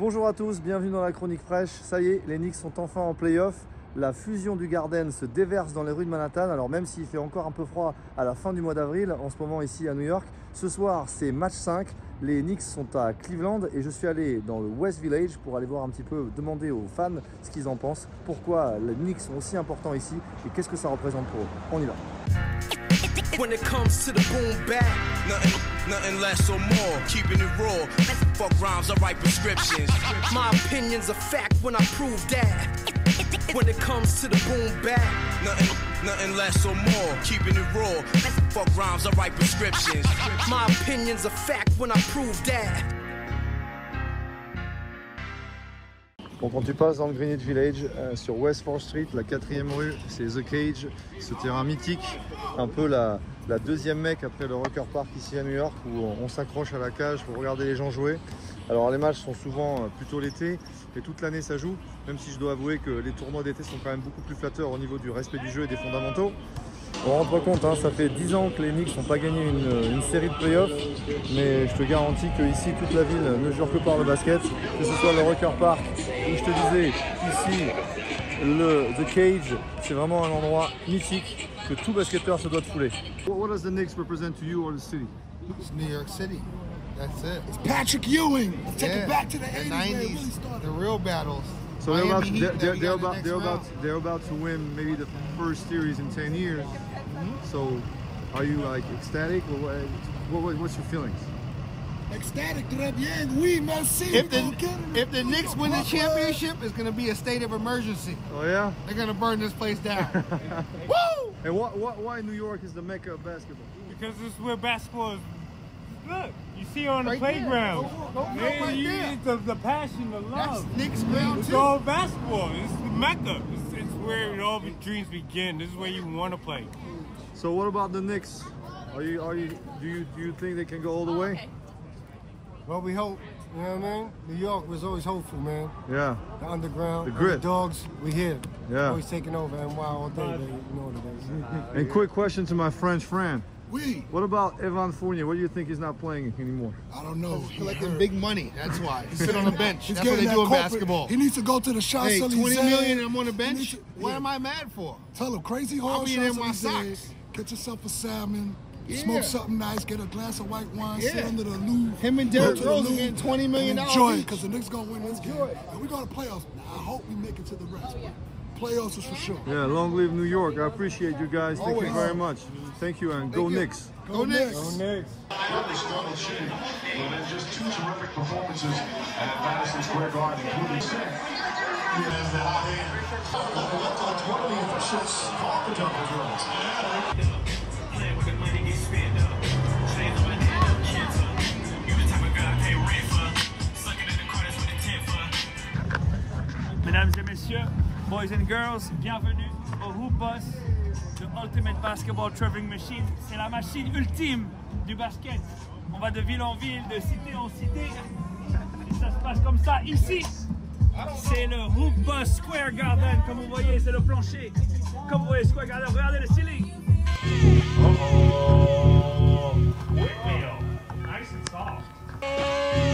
Bonjour à tous, bienvenue dans la chronique fraîche. Ça y est, les Knicks sont enfin en play-off. La fusion du Garden se déverse dans les rues de Manhattan. Alors même s'il fait encore un peu froid à la fin du mois d'avril, en ce moment ici à New York, ce soir c'est match 5. Les Knicks sont à Cleveland et je suis allé dans le West Village pour aller voir un petit peu, demander aux fans ce qu'ils en pensent, pourquoi les Knicks sont aussi importants ici et qu'est-ce que ça représente pour eux. On y va. When it comes to the boom bap, nothing less or more, keeping it raw. Fuck rhymes, I write prescriptions. My opinion's a fact when I prove that. When it comes to the boom bap, nothing less or more, keeping it raw. Fuck rhymes, I write prescriptions. My opinion's a fact when I prove that. Bon, quand tu passes dans le Greenwich Village, sur West 4th Street, la 4e rue, c'est The Cage, ce terrain mythique, un peu la deuxième mecque après le Rucker Park ici à New York, où on s'accroche à la cage pour regarder les gens jouer. Alors les matchs sont souvent plutôt l'été, et toute l'année ça joue, même si je dois avouer que les tournois d'été sont quand même beaucoup plus flatteurs au niveau du respect du jeu et des fondamentaux. On rend pas compte, hein, ça fait 10 ans que les Knicks n'ont pas gagné une série de playoffs, mais je te garantis qu'ici toute la ville ne jure que par le basket, que ce soit le Rucker Park ou je te disais ici The Cage, c'est vraiment un endroit mythique que tout basketteur se doit de fouler. What does the Knicks represent to you or the city? It's New York City. That's it. It's Patrick Ewing. Let's take it back to the 80s, '90s, where it really started. the real battles. So they're about to win maybe the first series in 10 years. So are you like ecstatic or what's your feelings? Ecstatic, très bien. Oui, merci. If the Knicks win the championship, it's going to be a state of emergency. Oh yeah? They're going to burn this place down. Woo! And why New York is the mecca of basketball? Because this is where basketball is. Look, you see on the Right playground. Go right there. It's the passion, the love. That's Knicks ground It's too. all basketball. It's the mecca. It's where all the dreams begin. This is where you want to play. So what about the Knicks? Do you think they can go all the way? Well, we hope. You know what I mean? New York was always hopeful, man. Yeah. The underground, The grit. the dogs, we here. Yeah. Always taking over NY all day, baby. You know what it is. And quick question to my French friend. Oui. What about Evan Fournier? What do you think he's not playing anymore? I don't know. He's collecting big money. That's why. He sit on the bench. He's That's what they getting do in that corporate. basketball. He needs to go to the Hey, Champs-Élysées. 20 million and I'm on the He bench? needs to- What yeah. am I mad for? Tell him, crazy I'll hard be in my Champs-Élysées. socks. Get yourself a salmon. Yeah. Smoke something nice. Get a glass of white wine. Sit Yeah. under the Louvre. Him and go Derrick to the Rose are Louvre getting $20 million and enjoy each. it because the Knicks gonna win this game. And we go to playoffs. Now, I hope we make it to the rest. Playoffs is for sure. Yeah, long live New York. I appreciate you guys. Thank you Always. very much. Thank you and go you. Knicks. Go Knicks. Go Knicks. Really struggled shooting, but then just two terrific performances at Madison Square Garden, including six. He has the hot hand. Left on 20 officials caught the double dribbles. Mesdames et messieurs, boys and girls, bienvenue au Hoop Bus, the Ultimate Basketball Traveling Machine. C'est la machine ultime du basket. On va de ville en ville, de cité en cité. Et ça se passe comme ça ici. C'est le Hoop Bus Square Garden, comme vous voyez, c'est le plancher. Comme vous voyez, Square Garden, regardez le ceiling. Oh, nice and soft.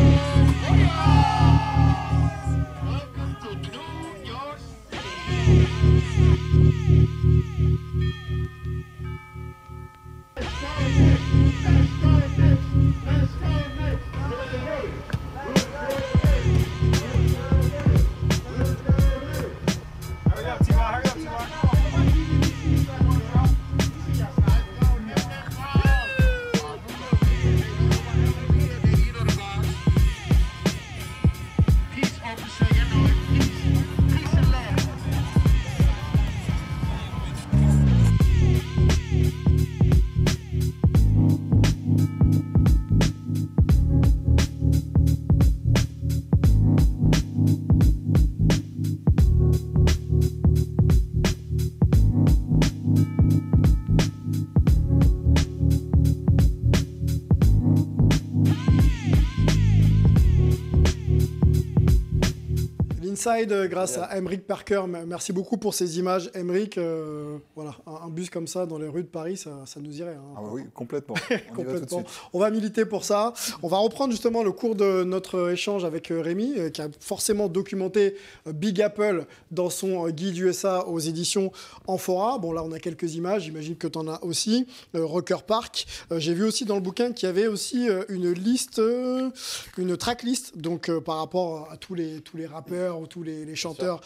inside grâce à Emric Parker. Merci beaucoup pour ces images, Emric. Voilà, un bus comme ça dans les rues de Paris, ça nous irait. Hein. Ah oui, complètement. On y va tout de Complètement. suite. On va militer pour ça. On va reprendre justement le cours de notre échange avec Rémi, qui a forcément documenté Big Apple dans son guide USA aux éditions Amphora. Bon, là, on a quelques images. J'imagine que tu en as aussi. Rocker Park. J'ai vu aussi dans le bouquin qu'il y avait aussi une liste, une tracklist, donc par rapport à tous les rappeurs ou tous les chanteurs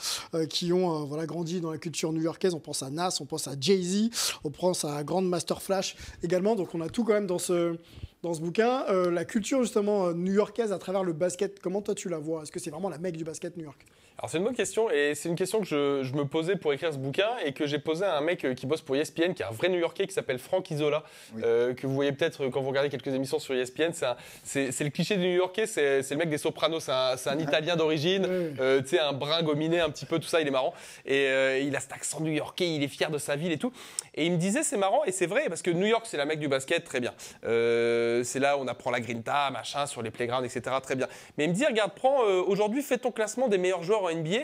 qui ont voilà, grandi dans la culture new-yorkaise. On pense à Nas, on pense à Jay-Z, on pense à Grandmaster Flash également. Donc on a tout quand même dans ce bouquin. La culture justement new-yorkaise à travers le basket, comment toi tu la vois? Est-ce que c'est vraiment la mecque du basket New York? Alors c'est une bonne question et c'est une question que je me posais pour écrire ce bouquin et que j'ai posé à un mec qui bosse pour ESPN, qui est un vrai New-Yorkais qui s'appelle Frank Isola, que vous voyez peut-être quand vous regardez quelques émissions sur ESPN. C'est le cliché du New-Yorkais, c'est le mec des Sopranos, c'est un Italien d'origine, tu sais, un brun gominé un petit peu, tout ça, il est marrant. Et il a cet accent new-yorkais, il est fier de sa ville et tout. Et il me disait c'est marrant et c'est vrai parce que New York c'est la mecque du basket, très bien. C'est là où on apprend la grinta, machin, sur les playgrounds, etc. Très bien. Mais il me dit regarde, prends aujourd'hui, fais ton classement des meilleurs joueurs en NBA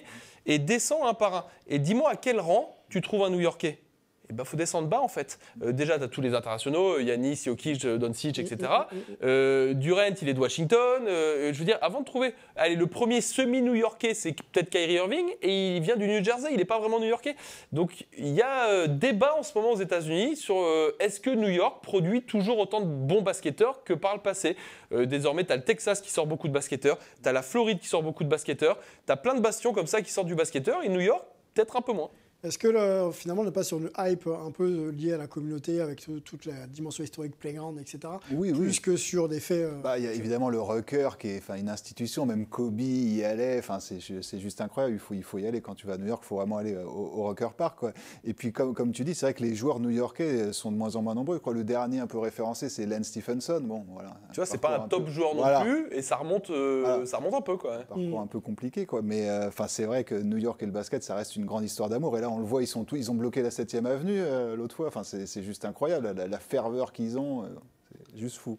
et descends un par un. Et dis-moi à quel rang tu trouves un New-Yorkais. Eh ben, faut descendre bas en fait. Déjà, tu as tous les internationaux, Giannis, Jokic, Doncic, etc. Durant, il est de Washington. Je veux dire, avant de trouver... Allez, le premier semi-New-Yorkais, c'est peut-être Kyrie Irving, et il vient du New Jersey, il n'est pas vraiment New-Yorkais. Donc, il y a débat en ce moment aux États-Unis sur est-ce que New York produit toujours autant de bons basketteurs que par le passé. Désormais, tu as le Texas qui sort beaucoup de basketteurs, tu as la Floride qui sort beaucoup de basketteurs, tu as plein de bastions comme ça qui sortent du basketteur, et New York, peut-être un peu moins. Est-ce que finalement on n'est pas sur une hype un peu liée à la communauté avec toute la dimension historique, playground, etc. Oui, plus que sur des faits. Il y a évidemment le Rucker qui est une institution, même Kobe y allait. C'est juste incroyable. Il faut y aller quand tu vas à New York. Il faut vraiment aller au Rucker Park, quoi. Et puis comme tu dis, c'est vrai que les joueurs new-yorkais sont de moins en moins nombreux. Le dernier un peu référencé, c'est Lance Stephenson. Bon, voilà. Tu vois, c'est pas un top joueur non plus, et ça remonte un peu, quoi. Parcours un peu compliqué, quoi. Mais c'est vrai que New York et le basket, ça reste une grande histoire d'amour. Et là, on le voit, ils ont bloqué la 7e avenue l'autre fois. C'est juste incroyable, la ferveur qu'ils ont, c'est juste fou.